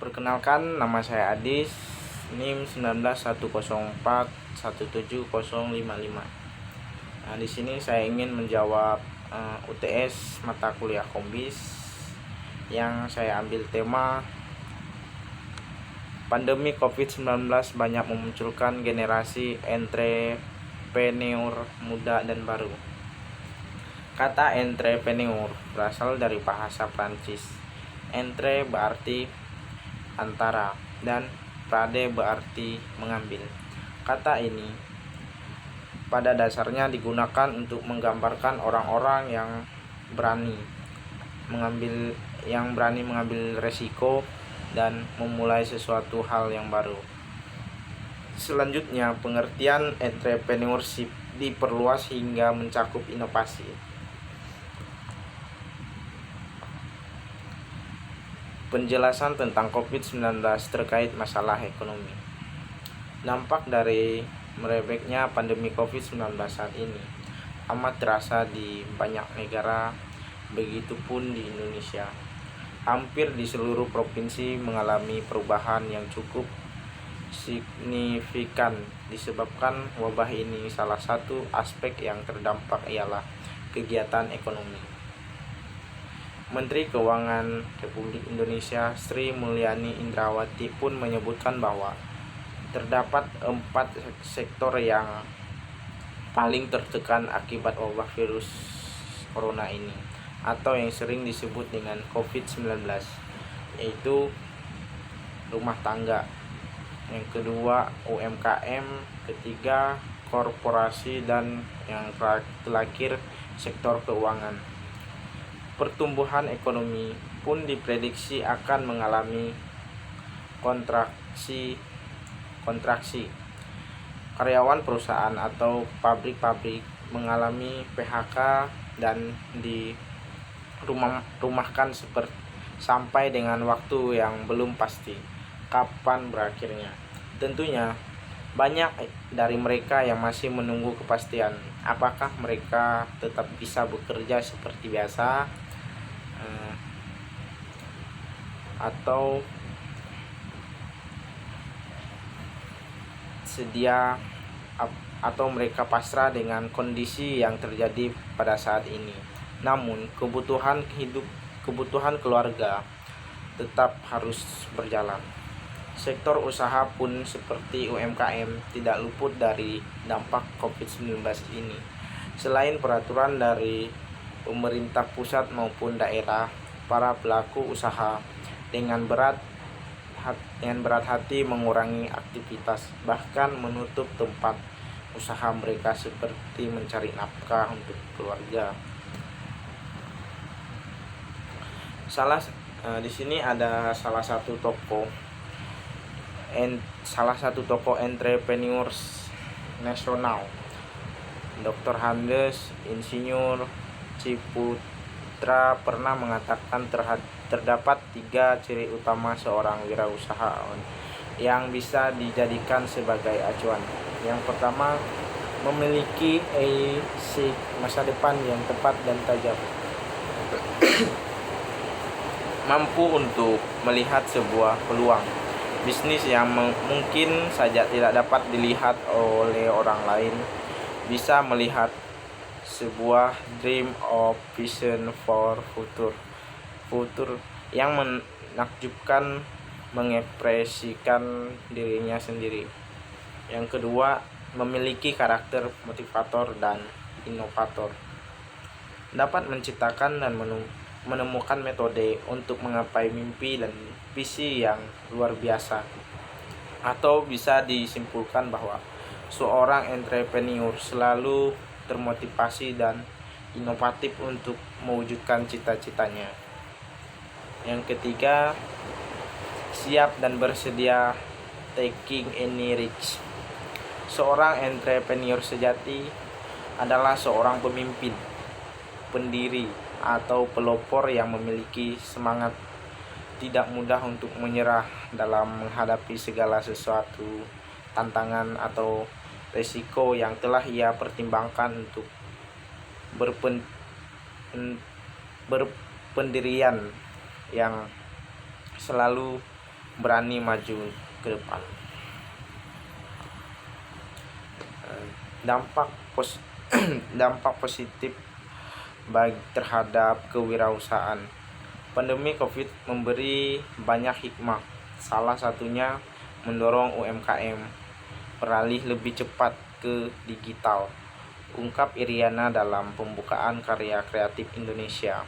Perkenalkan, nama saya Adis, NIM 1910417055. Nah, di sini saya ingin menjawab UTS mata kuliah Kombis yang saya ambil tema pandemi COVID-19 banyak memunculkan generasi entrepreneur muda dan baru. Kata entrepreneur berasal dari bahasa Prancis. Entre berarti antara dan prade berarti mengambil. Kata ini pada dasarnya digunakan untuk menggambarkan orang-orang yang berani mengambil resiko dan memulai sesuatu hal yang baru. Selanjutnya, pengertian entrepreneurship diperluas hingga mencakup inovasi. Penjelasan tentang COVID-19 terkait masalah ekonomi. Dampak dari merebaknya pandemi COVID-19 saat ini amat terasa di banyak negara, begitupun di Indonesia. Hampir di seluruh provinsi mengalami perubahan yang cukup signifikan disebabkan wabah ini. Salah satu aspek yang terdampak ialah kegiatan ekonomi. Menteri Keuangan Republik Indonesia Sri Mulyani Indrawati pun menyebutkan bahwa terdapat 4 sektor yang paling tertekan akibat wabah virus corona ini, atau yang sering disebut dengan COVID-19, yaitu rumah tangga, yang kedua UMKM, ketiga korporasi, dan yang terakhir sektor keuangan. Pertumbuhan ekonomi pun diprediksi akan mengalami kontraksi. Karyawan perusahaan atau pabrik-pabrik mengalami PHK dan dirumahkan sampai dengan waktu yang belum pasti kapan berakhirnya. Tentunya banyak dari mereka yang masih menunggu kepastian apakah mereka tetap bisa bekerja seperti biasa atau mereka pasrah dengan kondisi yang terjadi pada saat ini. Namun kebutuhan keluarga tetap harus berjalan. Sektor usaha pun seperti UMKM tidak luput dari dampak COVID-19 ini. Selain peraturan dari pemerintah pusat maupun daerah, para pelaku usaha dengan berat hati mengurangi aktivitas, bahkan menutup tempat usaha mereka seperti mencari nafkah untuk keluarga. Di sini ada salah satu tokoh entrepreneurs nasional, Dr. Handes Insinyur Ciputra, pernah mengatakan terdapat 3 ciri utama seorang wirausahawan yang bisa dijadikan sebagai acuan. Yang pertama, memiliki masa depan yang tepat dan tajam. Mampu untuk melihat sebuah peluang bisnis yang mungkin saja tidak dapat dilihat oleh orang lain. Bisa melihat sebuah dream of vision for future yang menakjubkan, mengekspresikan dirinya sendiri. Yang kedua, memiliki karakter motivator dan inovator. Dapat menciptakan dan menemukan metode untuk menggapai mimpi dan visi yang luar biasa. Atau bisa disimpulkan bahwa seorang entrepreneur selalu termotivasi dan inovatif untuk mewujudkan cita-citanya. Yang ketiga, siap dan bersedia taking any risk. Seorang entrepreneur sejati adalah seorang pemimpin, pendiri, atau pelopor yang memiliki semangat tidak mudah untuk menyerah dalam menghadapi segala sesuatu tantangan atau resiko yang telah ia pertimbangkan untuk berpendirian yang selalu berani maju ke depan. Dampak positif terhadap kewirausahaan. Pandemi Covid memberi banyak hikmah. Salah satunya mendorong UMKM beralih lebih cepat ke digital, ungkap Iriana dalam pembukaan karya kreatif Indonesia.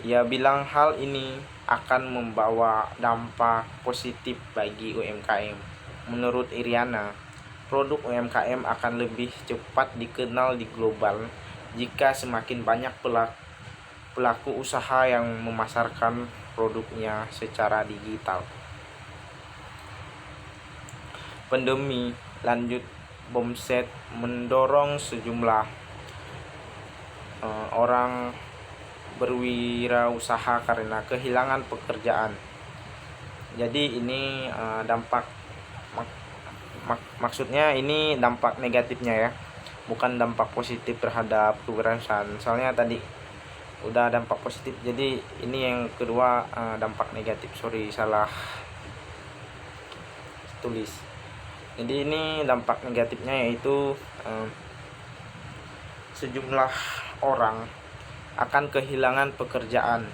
Ia bilang hal ini akan membawa dampak positif bagi UMKM. Menurut Iriana, produk UMKM akan lebih cepat dikenal di global jika semakin banyak pelaku usaha yang memasarkan produknya secara digital. Pandemi, lanjut, Bomset, mendorong sejumlah orang berwirausaha karena kehilangan pekerjaan. Jadi ini dampak maksudnya ini dampak negatifnya ya, bukan dampak positif terhadap kewirausahaan. Soalnya tadi udah dampak positif, jadi ini yang kedua dampak negatif. Salah tulis. Jadi ini dampak negatifnya yaitu sejumlah orang akan kehilangan pekerjaan.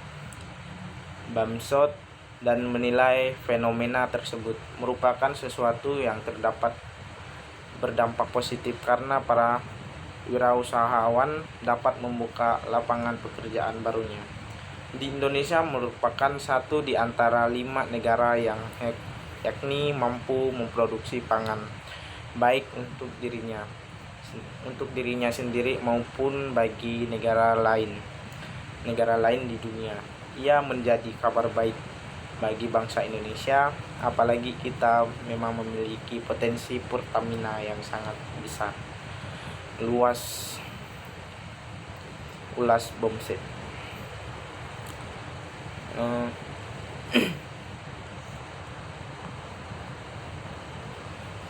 Bamsot dan menilai fenomena tersebut merupakan sesuatu yang berdampak positif karena para wirausahawan dapat membuka lapangan pekerjaan barunya. Di Indonesia merupakan satu di antara 5 negara yang yakni mampu memproduksi pangan baik untuk dirinya sendiri maupun bagi negara lain di dunia. Ia menjadi kabar baik bagi bangsa Indonesia, apalagi kita memang memiliki potensi Pertamina yang sangat besar. Ulas Bomset.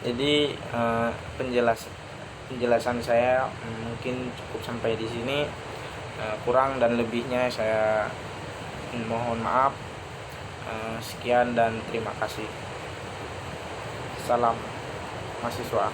Jadi penjelasan saya mungkin cukup sampai di sini. Kurang dan lebihnya saya mohon maaf. Sekian dan terima kasih. Salam mahasiswa.